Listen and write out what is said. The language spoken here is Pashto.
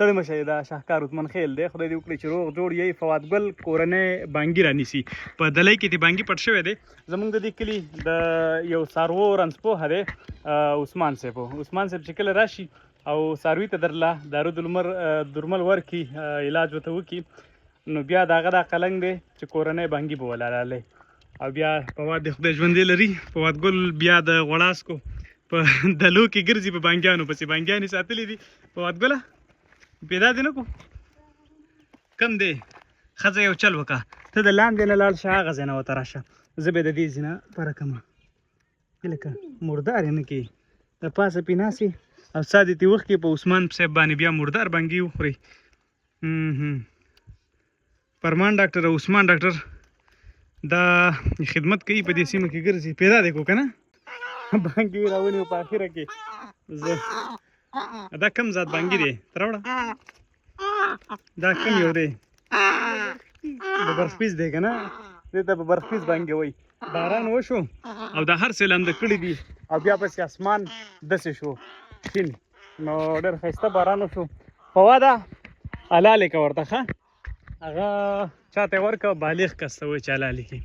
ستړي مه شئ. دا شاهکار عثمان خیل دی. خدای دې وکړي چې روغ جوړ یې. فواد ګل کورنۍ بانګي رانیسي. په دلۍ کې د بانګي پټ شوی دی. زموږ د دې کلي د یو څاروو رنځپوهه دی عثمان صاحب. عثمان صاحب چې کله راشي او څاروي ته درله درمل ورکړي، علاج ورته وکړي، نو بیا د هغه دا قلنګ دی چې کورنۍ بانګي به ولاړلی. او بیا فواد د خدای ژوندی لري. فواد ګل بیا د غوړاسکو په دلو کې ګرځي، په بانګیانو پسې بانګیانې ساتلي دي. فواد ګله پیدا دې نه کو کم دی؟ ښځه یو چل وکړه، ته د لاندې نه لاړ شه، هغه ځای نه ورته راشه، زه به د دې ځای نه پره کړم. لکه مردار یې نه کړي، د پاسه پې ناست او سا دې ترې وښکي په عثمان صاحب باندې بیا مردار بانګي وخوري. فرمان ډاکټر او عثمان ډاکټر دا خدمت کوي، په دې سیمه کې ګرځي. پیدا دی کو که نه؟ بانګي راونیو په اخره کې. دا کم ذات بانګي دی؟ ته راوړه. دا کم یو دی؟ ببرخپیز دی که نه؟ دې ته ببرخپیز بانګي وایي. باران وشو او دا هر څه لانده کړي دي او بیا پسې اسمان داسې شو شین، نو ډېر ښایسته باران وشو. فواده حلالې که ورته ښه، هغه چاته یې ورکړه، بالغ کس ته وایي چې حلالې کړي.